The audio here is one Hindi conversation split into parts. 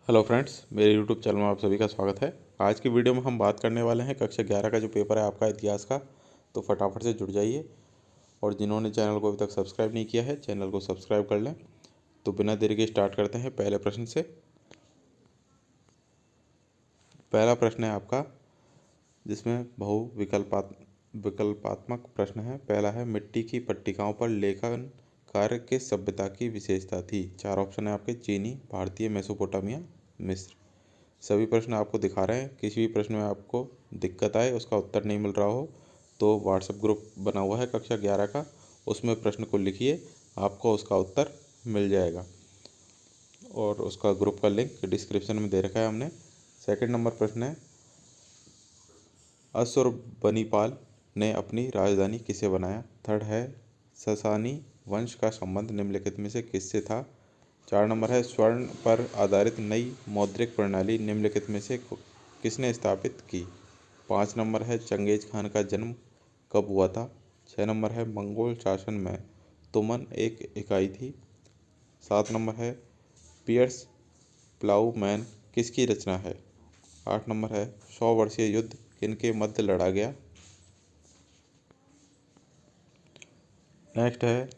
हेलो फ्रेंड्स, मेरे यूट्यूब चैनल में आप सभी का स्वागत है। आज की वीडियो में हम बात करने वाले हैं कक्षा 11 का जो पेपर है आपका इतिहास का। तो फटाफट से जुड़ जाइए और जिन्होंने चैनल को अभी तक सब्सक्राइब नहीं किया है चैनल को सब्सक्राइब कर लें। तो बिना देरी के स्टार्ट करते हैं पहले प्रश्न से। पहला प्रश्न है आपका जिसमें विकल्पात्मक प्रश्न है। पहला है, मिट्टी की पट्टिकाओं पर लेखन कार्य किस सभ्यता की विशेषता थी। चार ऑप्शन है आपके, चीनी, भारतीय, मेसोपोटामिया, मिस्र। सभी प्रश्न आपको दिखा रहे हैं। किसी भी प्रश्न में आपको दिक्कत आए, उसका उत्तर नहीं मिल रहा हो तो व्हाट्सएप ग्रुप बना हुआ है कक्षा 11 का, उसमें प्रश्न को लिखिए, आपको उसका उत्तर मिल जाएगा और उसका ग्रुप का लिंक डिस्क्रिप्शन में दे रखा है हमने। सेकंड नंबर प्रश्न है, अशुरबनीपाल ने अपनी राजधानी किसे बनाया। थर्ड है, ससानी वंश का संबंध निम्नलिखित में से किससे था। चार नंबर है, स्वर्ण पर आधारित नई मौद्रिक प्रणाली निम्नलिखित में से किसने स्थापित की। पाँच नंबर है, चंगेज खान का जन्म कब हुआ था। छः नंबर है, मंगोल शासन में तुमन एक इकाई थी। सात नंबर है, पियर्स प्लाऊमैन किसकी रचना है। आठ नंबर है, 100 वर्षीय युद्ध किनके मध्य लड़ा गया। नेक्स्ट है,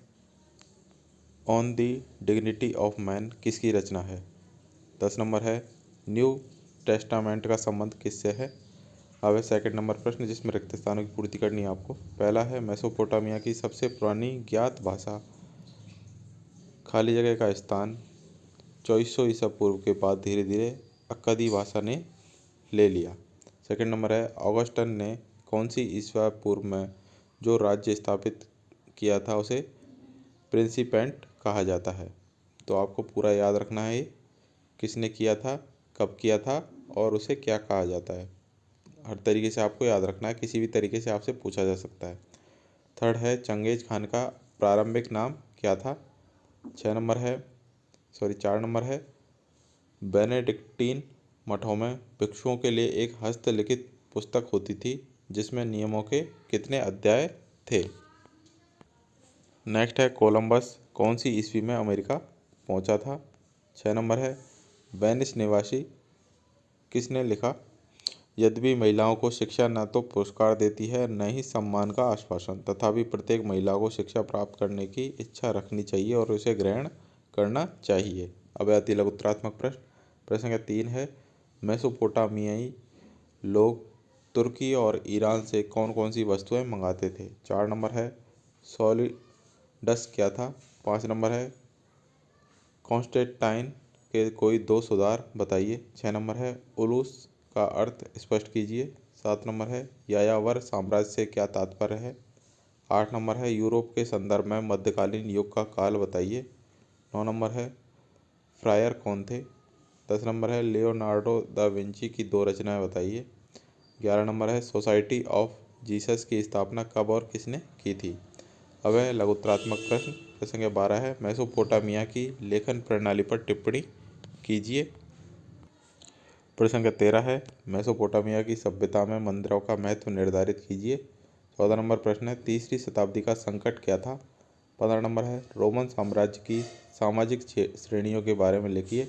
on the dignity of man किसकी रचना है। 10 नंबर है, न्यू टेस्टामेंट का संबंध किससे है। अब है सेकंड नंबर प्रश्न जिसमें रिक्त स्थानों की पूर्ति करनी है आपको। पहला है, मेसोपोटामिया की सबसे पुरानी ज्ञात भाषा, खाली जगह का स्थान 2400 ईसा पूर्व के बाद धीरे धीरे अक्कदी भाषा ने ले लिया। सेकंड नंबर है, ऑगस्टन ने कौन सी ईसा पूर्व में जो राज्य स्थापित किया था उसे प्रिंसिपेंट कहा जाता है। तो आपको पूरा याद रखना है किसने किया था, कब किया था और उसे क्या कहा जाता है। हर तरीके से आपको याद रखना है, किसी भी तरीके से आपसे पूछा जा सकता है। थर्ड है, चंगेज खान का प्रारंभिक नाम क्या था। चार नंबर है, बेनेडिक्टीन मठों में भिक्षुओं के लिए एक हस्तलिखित पुस्तक होती थी जिसमें नियमों के कितने अध्याय थे। नेक्स्ट है, कोलंबस कौन सी ईस्वी में अमेरिका पहुंचा था। 6 नंबर है, वेनिस निवासी किसने लिखा। यद्यपि महिलाओं को शिक्षा न तो पुरस्कार देती है न ही सम्मान का आश्वासन, तथापि प्रत्येक महिला को शिक्षा प्राप्त करने की इच्छा रखनी चाहिए और उसे ग्रहण करना चाहिए। अब आती है लघुत्तरात्मक प्रश्न। प्रश्न संख्या 3 है, मेसोपोटामियाई लोग तुर्की और ईरान से कौन कौन सी वस्तुएं मंगाते थे। 4 नंबर है, सॉलिडस क्या था। 5 नंबर है, कॉन्स्टेंटाइन के कोई दो सुधार बताइए। 6 नंबर है, उलूस का अर्थ स्पष्ट कीजिए। 7 नंबर है, यायावर साम्राज्य से क्या तात्पर्य है। 8 नंबर है, यूरोप के संदर्भ में मध्यकालीन युग का काल बताइए। 9 नंबर है, फ्रायर कौन थे। 10 नंबर है, लियोनार्डो दा विंची की दो रचनाएं बताइए। 11 नंबर है, सोसाइटी ऑफ जीसस की स्थापना कब और किसने की थी। अब है लघुत्तरात्मक प्रश्न। प्रश्न संख्या 12 है, मेसोपोटामिया की लेखन प्रणाली पर टिप्पणी कीजिए। प्रश्न संख्या 13 है, मेसोपोटामिया की सभ्यता में मंदिरों का महत्व निर्धारित कीजिए। 14 नंबर प्रश्न है, तीसरी शताब्दी का संकट क्या था। 15 नंबर है, रोमन साम्राज्य की सामाजिक श्रेणियों के बारे में लिखिए।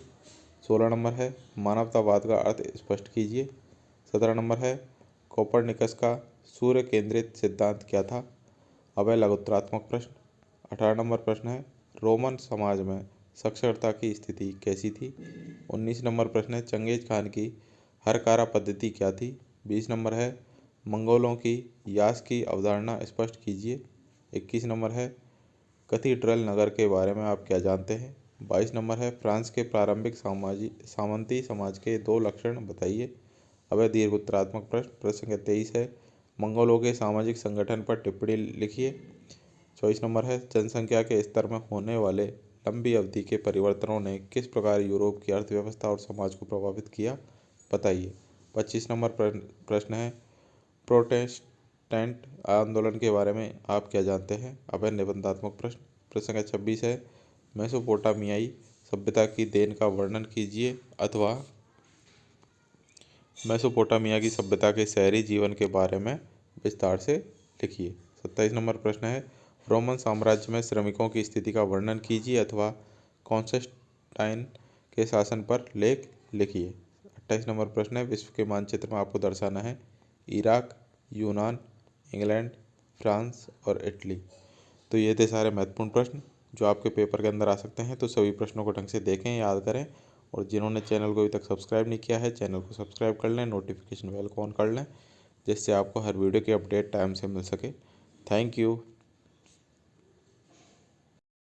16 नंबर है, मानवतावाद का अर्थ स्पष्ट कीजिए। 17 नंबर है, कोपरनिकस का सूर्य केंद्रित सिद्धांत क्या था। अब है लघुत्तरात्मक प्रश्न। 18 नंबर प्रश्न है, रोमन समाज में साक्षरता की स्थिति कैसी थी। 19 नंबर प्रश्न है, चंगेज खान की हरकारा पद्धति क्या थी। 20 नंबर है, मंगोलों की यास की अवधारणा स्पष्ट कीजिए। 21 नंबर है, कैथीड्रल नगर के बारे में आप क्या जानते हैं। 22 नंबर है, फ्रांस के प्रारंभिक सामंती समाज के दो लक्षण बताइए। अब है दीर्घोत्तरात्मक प्रश्न। प्रश्न संख्या 23 है, मंगोलों के सामाजिक संगठन पर टिप्पणी लिखिए। 24 नंबर है, जनसंख्या के स्तर में होने वाले लंबी अवधि के परिवर्तनों ने किस प्रकार यूरोप की अर्थव्यवस्था और समाज को प्रभावित किया बताइए। 25 नंबर प्रश्न है, प्रोटेस्टेंट आंदोलन के बारे में आप क्या जानते हैं। अब है निबंधात्मक प्रश्न। प्रश्न संख्या 26 है, मेसोपोटामियाई सभ्यता की देन का वर्णन कीजिए अथवा मेसोपोटामिया की सभ्यता के शहरी जीवन के बारे में विस्तार से लिखिए। 27 नंबर प्रश्न है, रोमन साम्राज्य में श्रमिकों की स्थिति का वर्णन कीजिए अथवा कॉन्स्टेंटाइन के शासन पर लेख लिखिए। 28 नंबर प्रश्न है, विश्व के मानचित्र में आपको दर्शाना है इराक, यूनान, इंग्लैंड, फ्रांस और इटली। तो ये थे सारे महत्वपूर्ण प्रश्न जो आपके पेपर के अंदर आ सकते हैं। तो सभी प्रश्नों को ढंग से देखें, याद करें, और जिन्होंने चैनल को अभी तक सब्सक्राइब नहीं किया है चैनल को सब्सक्राइब कर लें, नोटिफिकेशन बेल को ऑन कर लें, जिससे आपको हर वीडियो की अपडेट टाइम से मिल सके। Thank you.